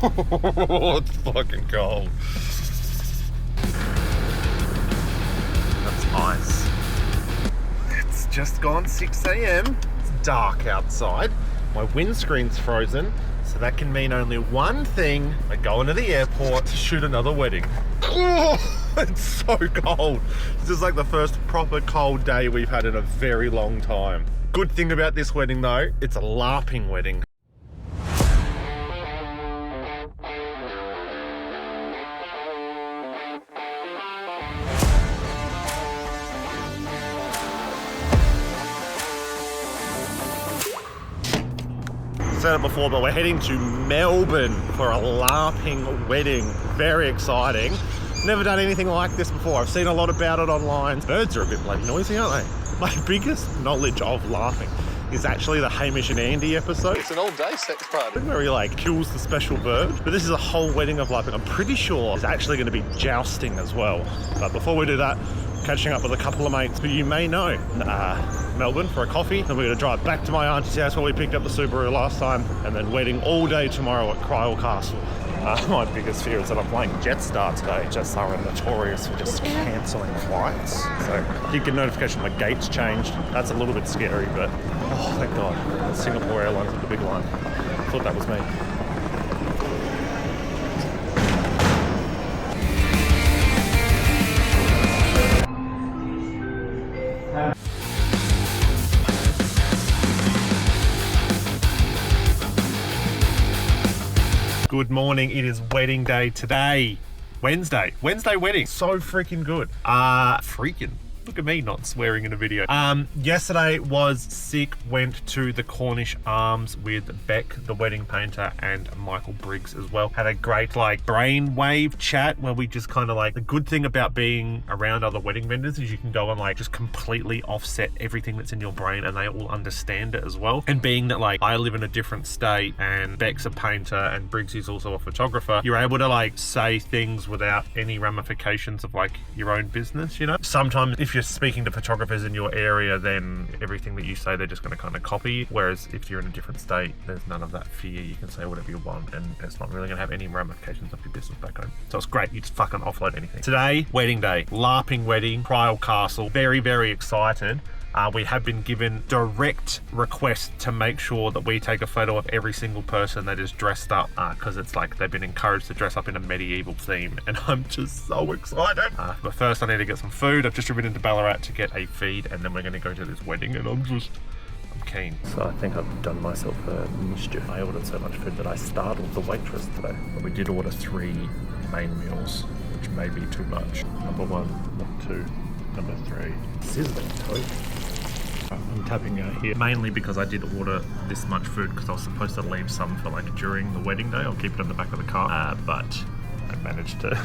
It's fucking cold. That's ice. It's just gone 6 a.m. It's dark outside. My windscreen's frozen, so that can mean only one thing. We're going to the airport to shoot another wedding. Oh, it's so cold. This is like the first proper cold day we've had in a very long time. Good thing about this wedding though, it's a LARPing wedding. Said it before, but we're heading to Melbourne for a LARPing wedding. Very exciting. Never done anything like this before. I've seen a lot about it online. Birds are a bit bloody noisy, aren't they? My biggest knowledge of LARPing is actually the Hamish and Andy episode. It's an all-day sex party. Where he like kills the special bird. But this is a whole wedding of LARPing. I'm pretty sure there's actually going to be jousting as well. But before we do that, catching up with a couple of mates who you may know. Melbourne for a coffee. Then we're going to drive back to my auntie's house where we picked up the Subaru last time. And then wedding all day tomorrow at Cryle Castle. My biggest fear is that I'm flying Jetstar today. Jetstar are notorious for just cancelling flights. So you get a notification my gate's changed. That's a little bit scary, but oh, thank God. Singapore Airlines with the big line. I thought that was me. Good morning, it is wedding day today. Wednesday wedding. So freaking good. Look at me not swearing in a video. Yesterday was sick. Went to the Cornish Arms with Beck, the wedding painter, and Michael Briggs as well. Had a great like brainwave chat where we just kind of like, the good thing about being around other wedding vendors is you can go and like just completely offset everything that's in your brain and they all understand it as well. And being that like I live in a different state and Beck's a painter and Briggs is also a photographer, you're able to like say things without any ramifications of like your own business, you know? Sometimes if you're speaking to photographers in your area, then everything that you say they're just going to kind of copy, whereas if you're in a different state, there's none of that fear. You can say whatever you want and it's not really going to have any ramifications of your business back home. So it's great, you just fucking offload anything. Today, wedding day, LARPing wedding, Cryle Castle. Very, very excited. We have been given direct request to make sure that we take a photo of every single person that is dressed up, because it's like they've been encouraged to dress up in a medieval theme, and I'm just so excited. But first I need to get some food. I've just driven into Ballarat to get a feed, and then we're going to go to this wedding, and I'm keen. So I think I've done myself a mischief. I ordered so much food that I startled the waitress today. But we did order 3 main meals, which may be too much. Number 1, number 2, number 3. Sizzling toast. I'm tapping out here mainly because I did order this much food because I was supposed to leave some for like during the wedding day. I'll keep it in the back of the car, but I managed to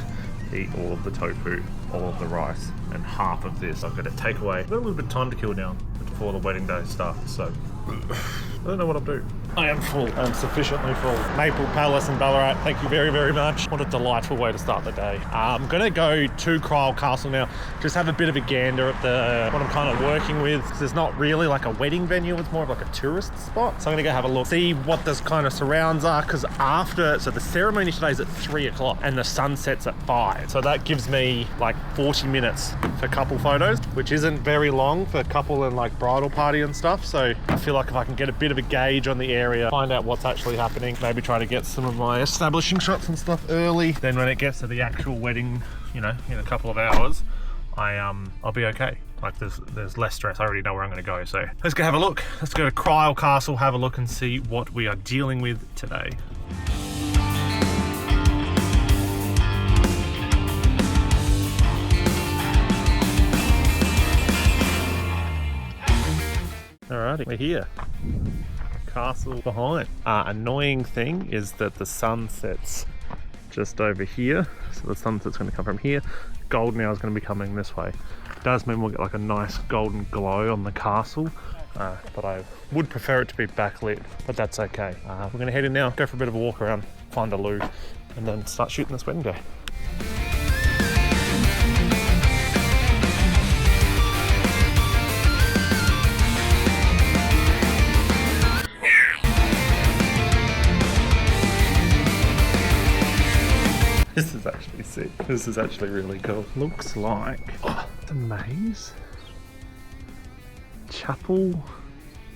eat all of the tofu, all of the rice, and half of this I've got to take away. I've got a little bit of time to kill now before the wedding day starts, so I don't know what I'll do. I am full. I'm sufficiently full. Maple Palace in Ballarat, thank you very, very much. What a delightful way to start the day. I'm going to go to Cryle Castle now, just have a bit of a gander at what I'm kind of working with. There's not really like a wedding venue, it's more of like a tourist spot. So I'm going to go have a look, see what this kind of surrounds are, because so the ceremony today is at 3 o'clock and the sun sets at 5. So that gives me like 40 minutes for couple photos, which isn't very long for couple and like bridal party and stuff. So I feel like if I can get a bit of a gauge on the area, find out what's actually happening, maybe try to get some of my establishing shots and stuff early, then when it gets to the actual wedding, you know, in a couple of hours, I'll be okay. Like there's less stress. I already know where I'm going to go. So let's go have a look. Let's go to Cryle Castle, have a look and see what we are dealing with today. Alrighty, we're here. Castle behind. Annoying thing is that the sun sets just over here. So the sunset's going to come from here. Gold now is going to be coming this way. It does mean we'll get like a nice golden glow on the castle. But I would prefer it to be backlit, but that's okay. We're going to head in now, go for a bit of a walk around, find a loo, and then start shooting this wedding day. This is actually really cool. Looks like the maze. Chapel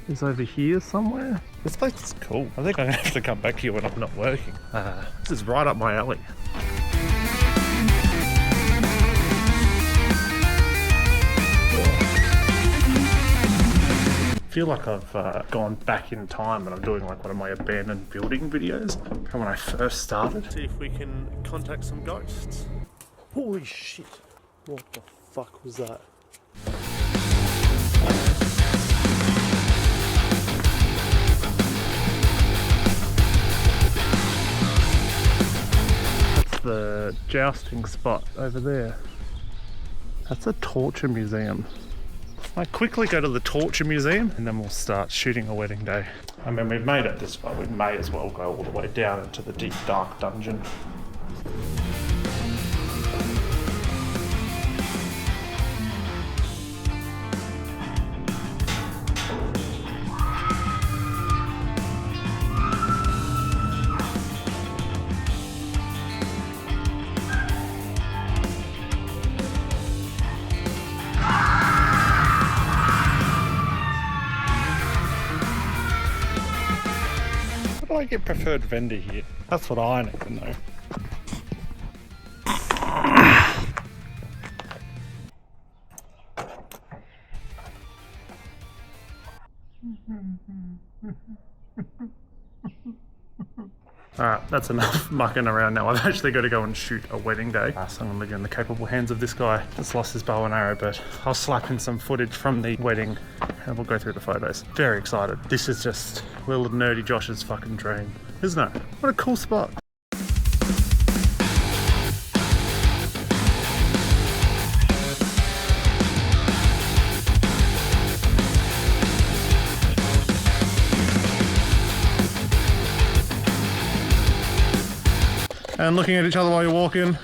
is over here somewhere. This place is cool. I think I'm gonna have to come back here when I'm not working. This is right up my alley. I feel like I've gone back in time and I'm doing like one of my abandoned building videos from when I first started. See if we can contact some ghosts. Holy shit. What the fuck was that? That's the jousting spot over there. That's a torture museum. I quickly go to the torture museum and then we'll start shooting a wedding day. I mean, we've made it this far, we may as well go all the way down into the deep dark dungeon. How do I get preferred vendor here? That's what I need to know. Alright, that's enough mucking around now. I've actually got to go and shoot a wedding day. So I'm going to leave it in the capable hands of this guy that's lost his bow and arrow, but I'll slap in some footage from the wedding and we'll go through the photos. Very excited. This is just little nerdy Josh's fucking dream, isn't it? What a cool spot. And looking at each other while you're walking.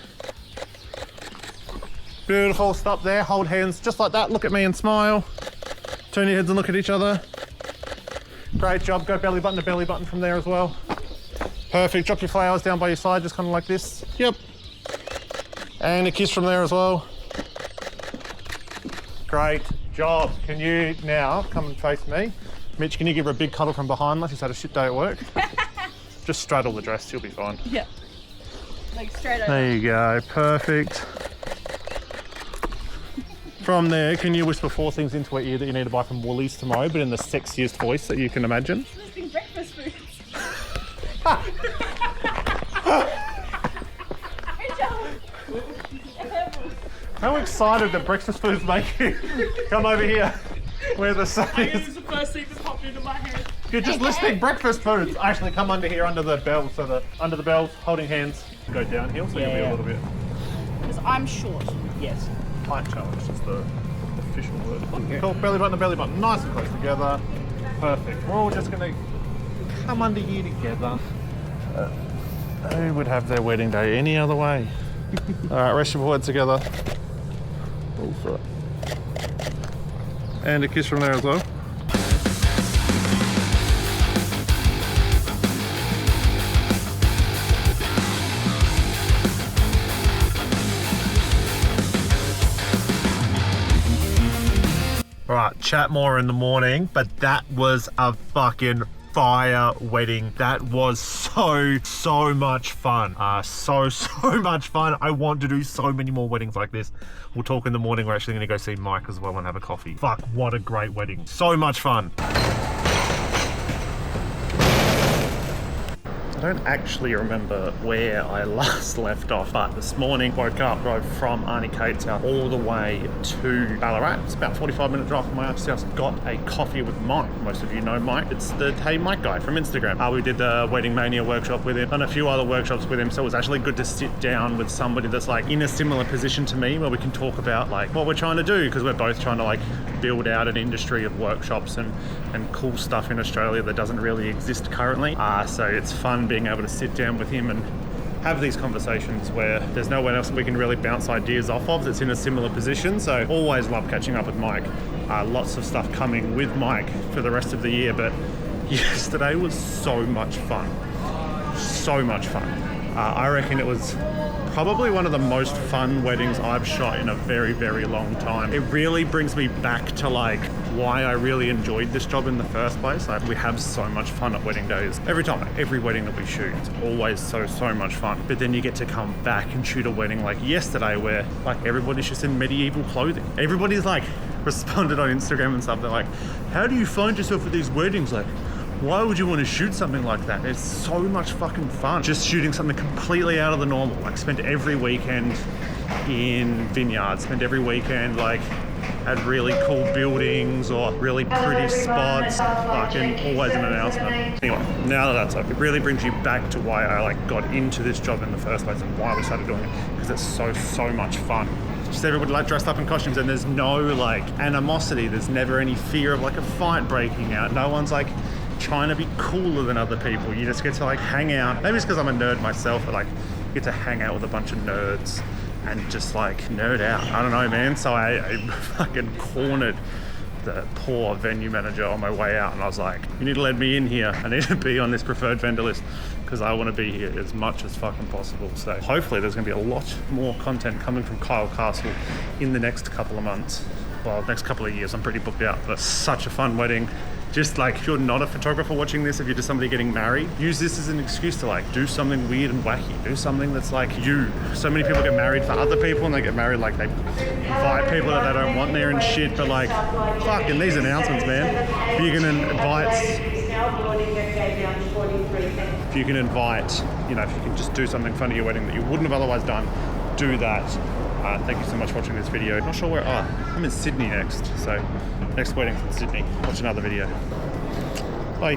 Beautiful, stop there, hold hands just like that, look at me and smile. Turn your heads and look at each other. Great job, go belly button to belly button from there as well. Perfect, drop your flowers down by your side, just kind of like this. Yep. And a kiss from there as well. Great job. Can you now come and face me? Mitch, can you give her a big cuddle from behind like she's had a shit day at work? Just straddle the dress, you'll be fine. Yeah. Like straight over. There you go, perfect. From there, can you whisper 4 things into her ear that you need to buy from Woolies tomorrow, but in the sexiest voice that you can imagine? Listing breakfast foods. How excited that breakfast foods make you. Come over here, where the sun This is. is the first thing that popped into my head. You're just listing breakfast foods. Actually, come under here, under the bell, so that under the bell, holding hands, go downhill, so you'll be a little bit. Because I'm short. Yes. Height challenge is the official word. Cool, belly button to belly button, nice and close together. Perfect. We're all just gonna come under here together. Who would have their wedding day any other way? All right, rest your words together. All for it. And a kiss from there as well. Alright, chat more in the morning, but that was a fucking fire wedding. That was so much fun. So much fun. I want to do so many more weddings like this. We'll talk in the morning. We're actually going to go see Mike as well and have a coffee. Fuck, what a great wedding. So much fun. I don't actually remember where I last left off, but this morning woke up, drove from Auntie Kate's house all the way to Ballarat. It's about 45-minute drive from my auntie's house. Got a coffee with Mike. Most of you know Mike. It's the Hey Mike guy from Instagram. We did the Wedding Mania workshop with him and a few other workshops with him, so it was actually good to sit down with somebody that's like in a similar position to me, where we can talk about like what we're trying to do, because we're both trying to like build out an industry of workshops and cool stuff in Australia that doesn't really exist currently. So it's fun being able to sit down with him and have these conversations where there's no one else that we can really bounce ideas off of that's in a similar position. So always love catching up with Mike. Lots of stuff coming with Mike for the rest of the year, but yesterday was so much fun. So much fun. I reckon it was probably one of the most fun weddings I've shot in a very, very long time. It really brings me back to like why I really enjoyed this job in the first place. Like, we have so much fun at wedding days. Every time, like, every wedding that we shoot, it's always so much fun. But then you get to come back and shoot a wedding like yesterday where like everybody's just in medieval clothing. Everybody's like responded on Instagram and stuff. They're like, how do you find yourself at these weddings? Like, why would you want to shoot something like that? It's so much fucking fun. Just shooting something completely out of the normal. Like, spend every weekend in vineyards, spend every weekend like at really cool buildings or really pretty spots, fucking always an announcement. Anyway, now that that's over, it really brings you back to why I like got into this job in the first place and why we started doing it, because it's so much fun. Just everybody like dressed up in costumes, and there's no like animosity, there's never any fear of like a fight breaking out. No one's like trying to be cooler than other people. You just get to like hang out. Maybe it's because I'm a nerd myself, but like get to hang out with a bunch of nerds and just like nerd out. I don't know, man. So I fucking cornered the poor venue manager on my way out, and I was like, you need to let me in here. I need to be on this preferred vendor list because I want to be here as much as fucking possible. So hopefully there's going to be a lot more content coming from Kyle Castle in the next couple of months. Well, next couple of years. I'm pretty booked out, but such a fun wedding. Just like, if you're not a photographer watching this, if you're just somebody getting married, use this as an excuse to like do something weird and wacky. Do something that's like you. So many people get married for other people, and they get married like they invite people that they don't want there and shit. But like, fucking these announcements, man. If you can invite, you know, if you can just do something fun at your wedding that you wouldn't have otherwise done, do that. Thank you so much for watching this video. Not sure where, I'm in Sydney next. So next wedding's in Sydney. Watch another video. Bye.